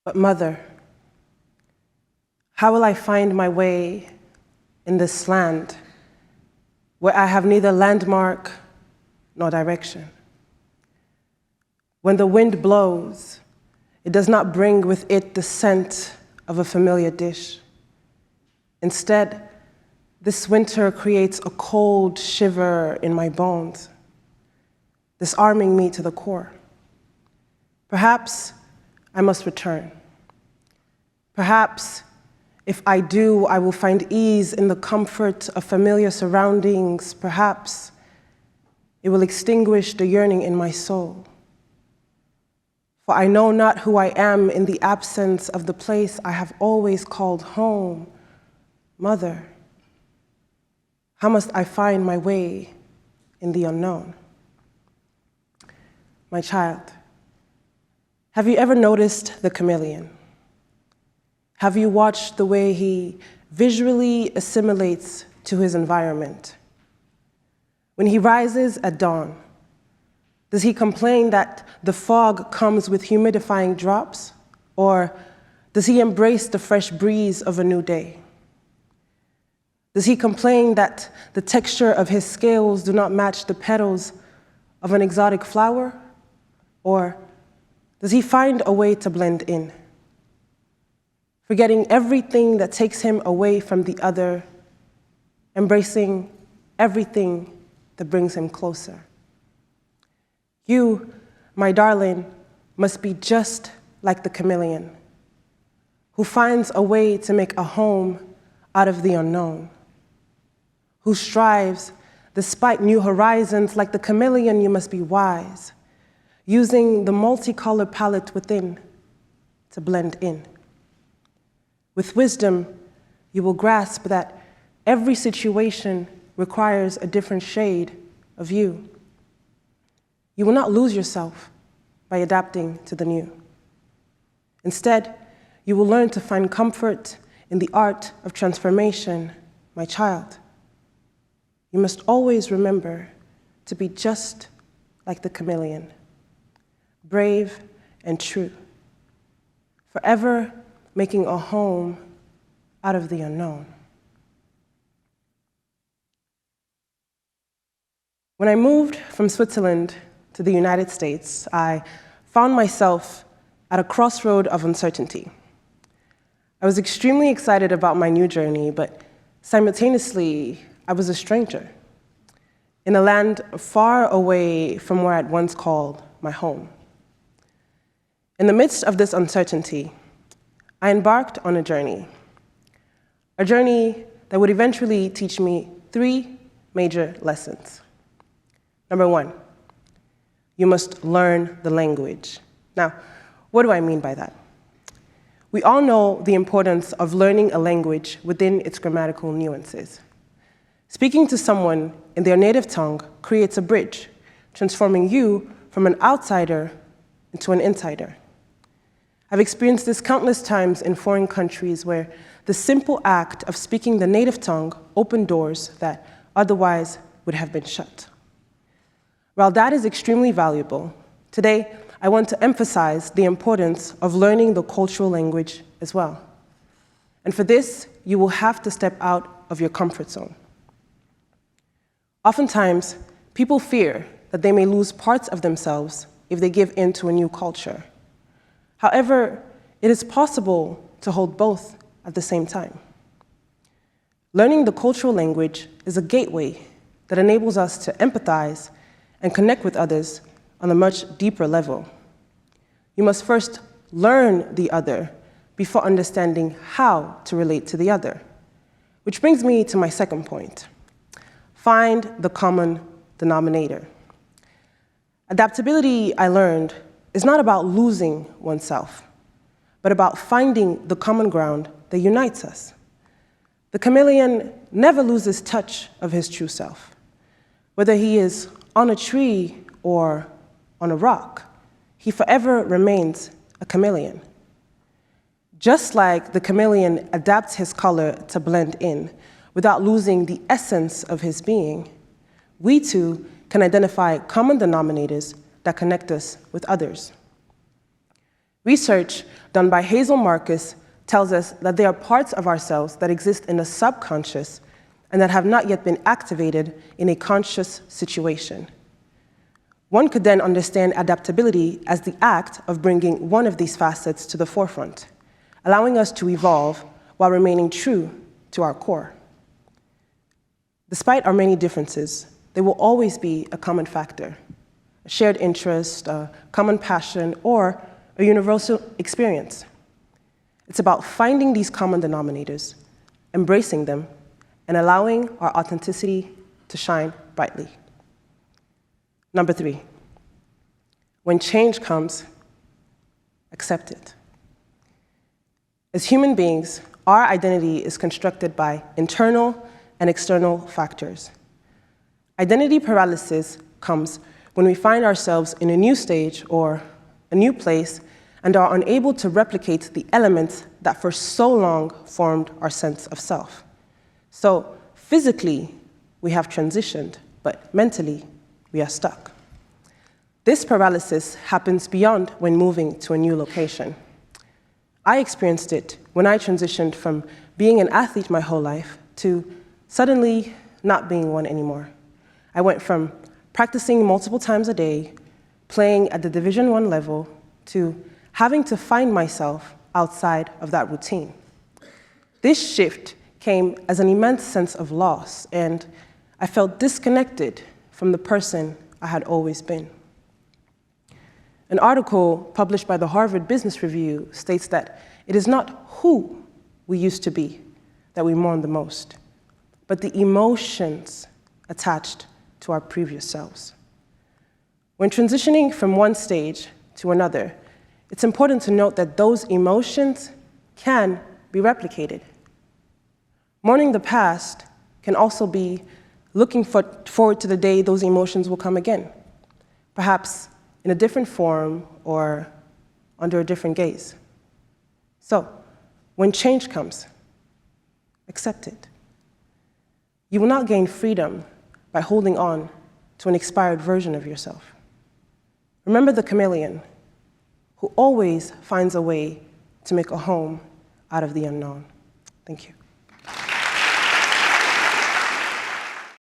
But mother, how will I find my way in this land where I have neither landmark nor direction? When the wind blows, it does not bring with it the scent of a familiar dish. Instead, this winter creates a cold shiver in my bones, disarming me to the core. Perhaps I must return. Perhaps if I do, I will find ease in the comfort of familiar surroundings. Perhaps it will extinguish the yearning in my soul. For I know not who I am in the absence of the place I have always called home, mother. How must I find my way in the unknown? My child, have you ever noticed the chameleon? Have you watched the way he visually assimilates to his environment? When he rises at dawn, does he complain that the fog comes with humidifying drops? Or does he embrace the fresh breeze of a new day? Does he complain that the texture of his scales do not match the petals of an exotic flower? Or does he find a way to blend in, forgetting everything that takes him away from the other, embracing everything that brings him closer? You, my darling, must be just like the chameleon, who finds a way to make a home out of the unknown, who strives despite new horizons. Like the chameleon, you must be wise, using the multicolored palette within to blend in. With wisdom, you will grasp that every situation requires a different shade of you. You will not lose yourself by adapting to the new. Instead, you will learn to find comfort in the art of transformation, my child. You must always remember to be just like the chameleon, brave and true, forever making a home out of the unknown. When I moved from Switzerland to the United States, I found myself at a crossroad of uncertainty. I was extremely excited about my new journey, but simultaneously, I was a stranger in a land far away from where I'd once called my home. In the midst of this uncertainty, I embarked on a journey that would eventually teach me 3 major lessons. Number 1, you must learn the language. Now, what do I mean by that? We all know the importance of learning a language within its grammatical nuances. Speaking to someone in their native tongue creates a bridge, transforming you from an outsider into an insider. I've experienced this countless times in foreign countries where the simple act of speaking the native tongue opened doors that otherwise would have been shut. While that is extremely valuable, today I want to emphasize the importance of learning the cultural language as well. And for this, you will have to step out of your comfort zone. Oftentimes, people fear that they may lose parts of themselves if they give in to a new culture. However, it is possible to hold both at the same time. Learning the cultural language is a gateway that enables us to empathize and connect with others on a much deeper level. You must first learn the other before understanding how to relate to the other. Which brings me to my second point. Find the common denominator. Adaptability, I learned, is not about losing oneself, but about finding the common ground that unites us. The chameleon never loses touch of his true self. Whether he is on a tree or on a rock, he forever remains a chameleon. Just like the chameleon adapts his color to blend in without losing the essence of his being, we too can identify common denominators that connect us with others. Research done by Hazel Marcus tells us that there are parts of ourselves that exist in the subconscious and that have not yet been activated in a conscious situation. One could then understand adaptability as the act of bringing one of these facets to the forefront, allowing us to evolve while remaining true to our core. Despite our many differences, there will always be a common factor, a shared interest, a common passion, or a universal experience. It's about finding these common denominators, embracing them, and allowing our authenticity to shine brightly. Number 3, when change comes, accept it. As human beings, our identity is constructed by internal and external factors. Identity paralysis comes when we find ourselves in a new stage or a new place and are unable to replicate the elements that for so long formed our sense of self. So physically, we have transitioned, but mentally, we are stuck. This paralysis happens beyond when moving to a new location. I experienced it when I transitioned from being an athlete my whole life to suddenly not being one anymore. I went from practicing multiple times a day, playing at the Division I level, to having to find myself outside of that routine. This shift came as an immense sense of loss, and I felt disconnected from the person I had always been. An article published by the Harvard Business Review states that it is not who we used to be that we mourn the most, but the emotions attached to our previous selves. When transitioning from one stage to another, it's important to note that those emotions can be replicated. Mourning the past can also be looking forward to the day those emotions will come again, perhaps in a different form or under a different gaze. So, when change comes, accept it. You will not gain freedom by holding on to an expired version of yourself. Remember the chameleon, who always finds a way to make a home out of the unknown. Thank you.